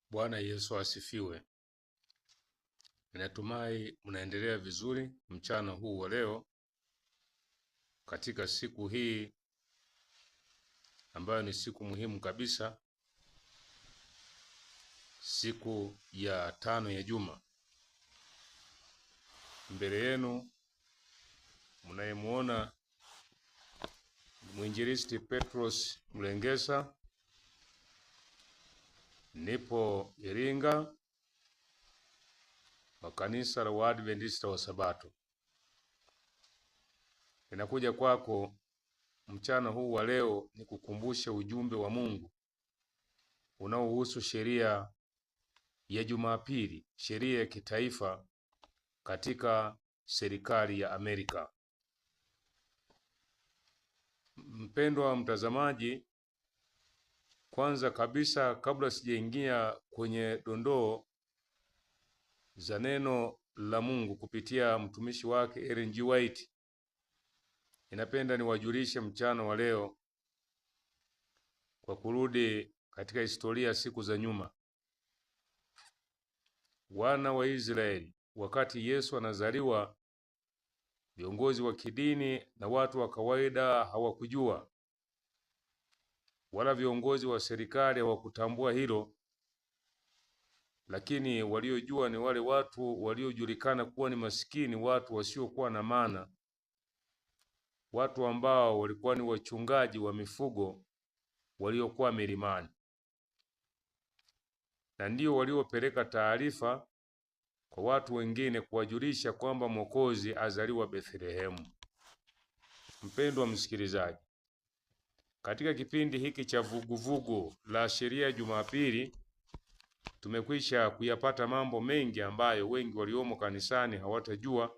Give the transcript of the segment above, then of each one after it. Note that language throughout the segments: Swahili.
Bwana Yesu asifiwe. Ninatumai mnaendelea vizuri mchana huu wa leo katika siku hii ambayo ni siku muhimu kabisa, siku ya 5 ya juma. Mbele yenu mnayemuona mwinjilisti Petros Mlengesa. Nipo Iringa wa kanisa la Waadventista wa Sabato. Ninakuja kwako mchana huu wa leo ni kukumbusha ujumbe wa Mungu unaohusu sheria ya Jumapili, sheria ya kitaifa katika serikali ya Amerika. Mpendwa mtazamaji, kwanza kabisa kabla sijaingia kwenye dondoo za neno la Mungu kupitia mtumishi wake Ellen G. White, ninapenda niwajulishe mchana wa leo kwa kurudi katika historia siku za nyuma. Wana wa Israeli wakati Yesu anazaliwa, viongozi wa kidini na watu wa kawaida hawakujua, wala viongozi wa serikali hawakutambua hilo, lakini waliojua ni wale watu waliojulikana kuwa ni masikini, watu wasiokuwa na maana, watu ambao walikuwa ni wachungaji wa mifugo waliokuwa milimani, na ndio waliopeleka taarifa kwa watu wengine kuwajulisha kwamba Mwokozi azaliwa Bethlehemu. Mpendwa msikilizaji, katika kipindi hiki cha vuguvugu la sheria Jumapili tumekwisha kuyapata mambo mengi ambayo wengi waliomo kanisani hawatajua,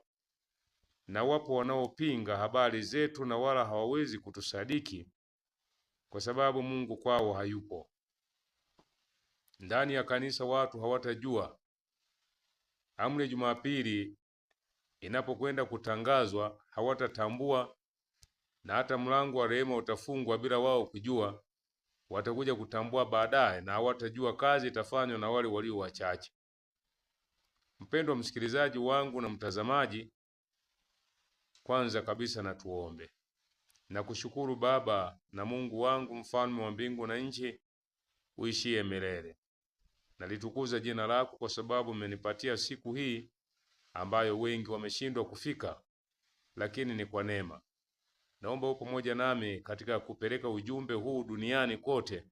na wapo wanaopinga habari zetu na wala hawawezi kutusadiki kwa sababu Mungu kwao hayupo. Ndani ya kanisa watu hawatajua. Amri ya Jumapili inapokwenda kutangazwa hawatatambua, na hata mlango wa rehema utafungwa bila wao kujua. Watakuja kutambua baadaye, na hawatajua kazi itafanywa na wale walio wachache. Mpendwa msikilizaji wangu na mtazamaji, kwanza kabisa na tuombe. Nakushukuru Baba na Mungu wangu, mfalme wa mbingu na nchi, uishie milele. Nalitukuza jina lako kwa sababu umenipatia siku hii ambayo wengi wameshindwa kufika, lakini ni kwa neema. Naomba upo pamoja nami katika kupeleka ujumbe huu duniani kote,